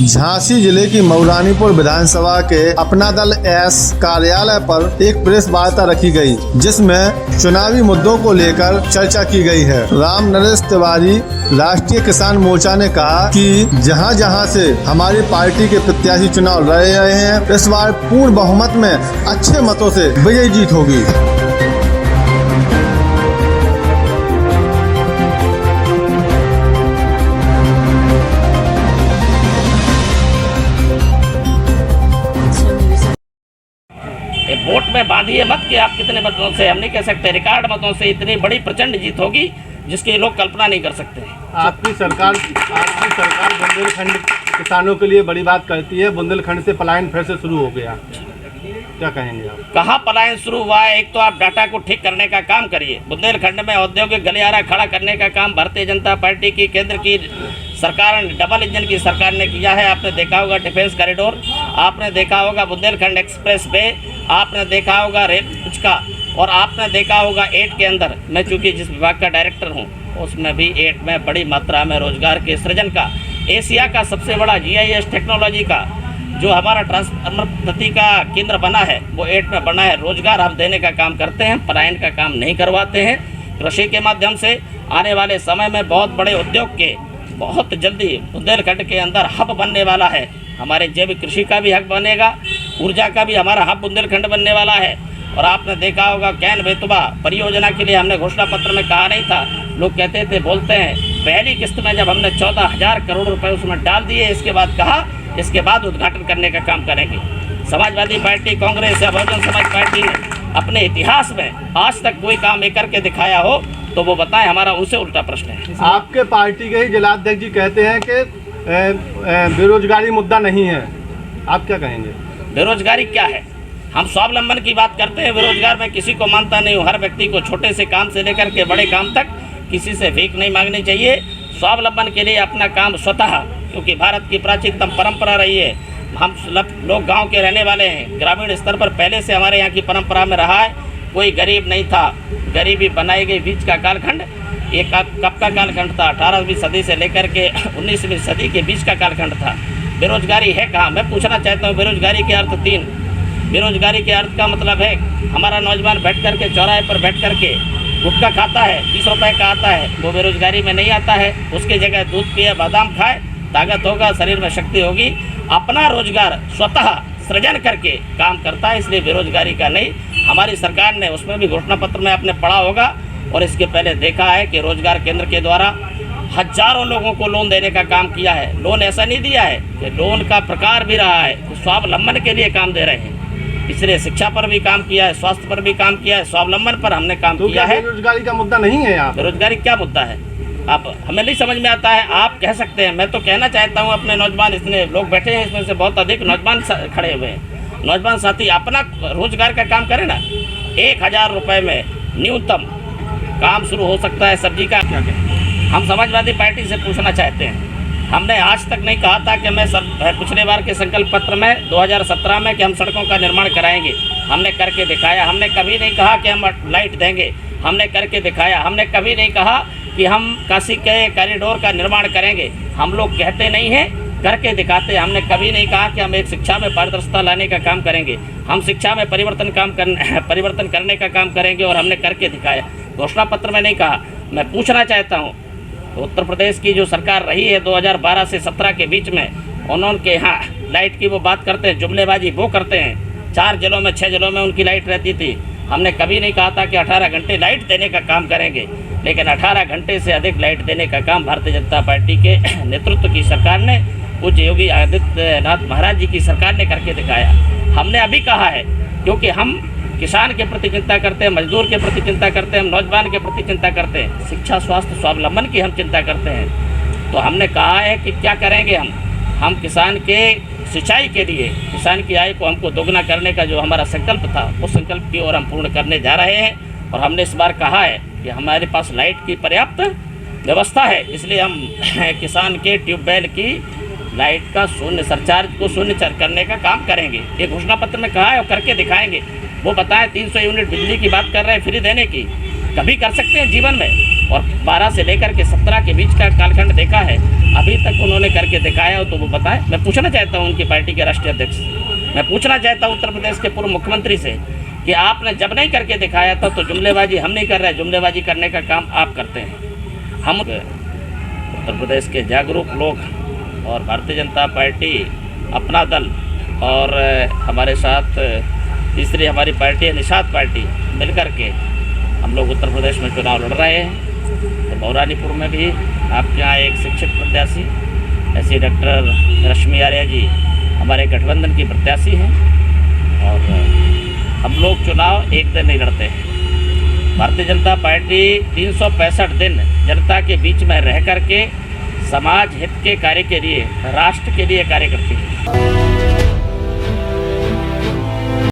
झांसी जिले की मऊरानीपुर विधानसभा के अपना दल एस कार्यालय पर एक प्रेस वार्ता रखी गई, जिसमें चुनावी मुद्दों को लेकर चर्चा की गई है। राम नरेश तिवारी राष्ट्रीय किसान मोर्चा ने कहा कि जहां जहां से हमारी पार्टी के प्रत्याशी चुनाव लड़ रहे हैं, इस बार पूर्ण बहुमत में अच्छे मतों से विजयी जीत होगी। वोट में बांधिए मत कि आप कितने मतों से, हम नहीं कह सकते। रिकॉर्ड मतों से इतनी बड़ी प्रचंड जीत होगी जिसकी लोग कल्पना नहीं कर सकते। आपकी सरकार बुंदेलखंड किसानों के लिए बड़ी बात करती है। बुंदेलखंड से पलायन फिर से शुरू हो गया, क्या कहेंगे आप? कहाँ पलायन शुरू हुआ है? एक तो आप डाटा को ठीक करने का काम करिए। बुंदेलखंड में औद्योगिक गलियारा खड़ा करने का काम भारतीय जनता पार्टी की केंद्र की सरकार, डबल इंजन की सरकार ने किया है। आपने देखा होगा डिफेंस कॉरिडोर, आपने देखा होगा बुंदेलखंड एक्सप्रेस वे, आपने देखा होगा रेल का, और आपने देखा होगा 8 के अंदर, मैं चूँकि जिस विभाग का डायरेक्टर हूँ उसमें भी 8 में बड़ी मात्रा में रोजगार के सृजन का, एशिया का सबसे बड़ा GIS टेक्नोलॉजी का जो हमारा ट्रांसफार्मर पद्धति का केंद्र बना है वो 8 में बना है। रोजगार हम देने का काम करते हैं, पलायन का काम नहीं करवाते हैं। कृषि के माध्यम से आने वाले समय में बहुत बड़े उद्योग के बहुत जल्दी बुंदेलखंड के अंदर हब बनने वाला है। हमारे जैविक कृषि का भी हब बनेगा, ऊर्जा का भी हमारा हब बुंदेलखंड बनने वाला है। और आपने देखा होगा कैन बेतुबा परियोजना के लिए हमने घोषणा पत्र में कहा नहीं था, लोग कहते थे, बोलते हैं, पहली किस्त में जब हमने 14,000 करोड़ रुपए उसमें डाल दिए, इसके बाद कहा इसके बाद उद्घाटन करने का काम करेंगे। समाजवादी पार्टी, कांग्रेस या बहुजन समाज पार्टी ने अपने इतिहास में आज तक कोई काम एक करके दिखाया हो तो वो बताएं, हमारा उनसे उल्टा प्रश्न है। आपके पार्टी के ही जिलाध्यक्ष जी कहते हैं कि बेरोजगारी मुद्दा नहीं है, आप क्या कहेंगे? बेरोजगारी क्या है? हम स्वावलंबन की बात करते हैं। बेरोजगार मैं किसी को मानता नहीं हूँ। हर व्यक्ति को छोटे से काम से लेकर के बड़े काम तक किसी से भीख नहीं मांगनी चाहिए। स्वावलंबन के लिए अपना काम स्वतः, क्योंकि भारत की प्राचीनतम परंपरा रही है। हम लोग गांव के रहने वाले हैं, ग्रामीण स्तर पर पहले से हमारे यहाँ की परंपरा में रहा है। कोई गरीब नहीं था, गरीबी बनाई गई बीच का कालखंड। ये कब का कालखंड था? 18वीं सदी से लेकर के 19वीं सदी के बीच का कालखंड था। बेरोजगारी है कहाँ? मैं पूछना चाहता हूँ। बेरोजगारी के अर्थ 3। बेरोजगारी के अर्थ का मतलब है हमारा नौजवान बैठ कर के चौराहे पर बैठ कर के गुटखा खाता है, 20 रुपये का आता है, वो बेरोजगारी में नहीं आता है। उसकी जगह दूध पिए, बादाम खाए, ताकत होगा, शरीर में शक्ति होगी। अपना रोजगार स्वतः सृजन करके काम करता है, इसलिए बेरोजगारी का नहीं। हमारी सरकार ने उसमें भी घोषणा पत्र में आपने पढ़ा होगा और इसके पहले देखा है कि रोजगार केंद्र के द्वारा हजारों लोगों को लोन देने का काम किया है। लोन ऐसा नहीं दिया है कि लोन का प्रकार भी रहा है, स्वावलंबन के लिए काम दे रहे हैं। इसलिए शिक्षा पर भी काम किया है, स्वास्थ्य पर भी काम किया है, स्वावलंबन पर हमने काम किया है। बेरोजगारी का मुद्दा नहीं है यहाँ? बेरोजगारी क्या मुद्दा है? आप हमें नहीं समझ में आता है। आप कह सकते हैं, मैं तो कहना चाहता हूँ अपने नौजवान, इतने लोग बैठे हैं, इसमें से बहुत अधिक नौजवान खड़े हुए हैं, नौजवान साथी अपना रोजगार का काम करें ना। 1,000 रुपये में न्यूनतम काम शुरू हो सकता है सब्जी का। क्या कहें? हम समाजवादी पार्टी से पूछना चाहते हैं। हमने आज तक नहीं कहा था कि मैं पिछले बार के संकल्प पत्र में 2017 में कि हम सड़कों का निर्माण कराएंगे, हमने करके दिखाया। हमने कभी नहीं कहा कि हम लाइट देंगे, हमने करके दिखाया। हमने कभी नहीं कहा कि हम काशी के कॉरिडोर का निर्माण करेंगे, हम लोग कहते नहीं हैं, करके दिखाते। हमने कभी नहीं कहा कि हम एक शिक्षा में पारदर्शिता लाने का काम करेंगे, हम शिक्षा में परिवर्तन करने का काम करेंगे, और हमने करके दिखाया। घोषणा पत्र में नहीं कहा। मैं पूछना चाहता हूँ, उत्तर प्रदेश की जो सरकार रही है 2012 से 17 के बीच में, उन्होंने यहाँ लाइट की वो बात करते हैं, जुमलेबाजी वो करते हैं। 4 जिलों में 6 जिलों में उनकी लाइट रहती थी। हमने कभी नहीं कहा था कि 18 घंटे लाइट देने का काम करेंगे, लेकिन 18 घंटे से अधिक लाइट देने का काम भारतीय जनता पार्टी के नेतृत्व की सरकार ने, पूज्य योगी आदित्यनाथ महाराज जी की सरकार ने करके दिखाया। हमने अभी कहा है, क्योंकि हम किसान के प्रति चिंता करते हैं, मजदूर के प्रति चिंता करते हैं, हम नौजवान के प्रति चिंता करते हैं, शिक्षा, स्वास्थ्य, स्वावलंबन की हम चिंता करते हैं। तो हमने कहा है कि क्या करेंगे हम किसान के सिंचाई के लिए, किसान की आय को हमको दोगुना करने का जो हमारा संकल्प था, उस संकल्प की ओर हम पूर्ण करने जा रहे हैं। और हमने इस बार कहा है कि हमारे पास लाइट की पर्याप्त व्यवस्था है, इसलिए हम किसान के ट्यूबवेल की लाइट का शून्य सरचार्ज को शून्य करने का काम करेंगे। ये घोषणा पत्र में कहा है और करके दिखाएंगे। वो बताएं 300 यूनिट बिजली की बात कर रहे हैं फ्री देने की, कभी कर सकते हैं जीवन में? और 12 से लेकर के 17 के बीच का कालखंड देखा है, अभी तक उन्होंने करके दिखाया हो तो वो बताएं। मैं पूछना चाहता हूँ उनकी पार्टी के राष्ट्रीय अध्यक्ष से, मैं पूछना चाहता हूँ उत्तर प्रदेश के पूर्व मुख्यमंत्री से कि आपने जब नहीं करके दिखाया था तो जुमलेबाजी हम नहीं कर रहे, जुमलेबाजी करने का काम आप करते हैं। हम उत्तर प्रदेश के जागरूक लोग और भारतीय जनता पार्टी, अपना दल और हमारे साथ तीसरी हमारी पार्टी है निषाद पार्टी, मिलकर के हम लोग उत्तर प्रदेश में चुनाव लड़ रहे हैं। तो मौरानीपुर में भी आपके यहाँ एक शिक्षित प्रत्याशी ऐसी डॉक्टर रश्मि आर्या जी हमारे गठबंधन की प्रत्याशी हैं और हम लोग चुनाव एक दिन नहीं लड़ते हैं। भारतीय जनता पार्टी 365 दिन जनता के बीच में रह कर के समाज हित के कार्य के लिए, राष्ट्र के लिए कार्य करती है।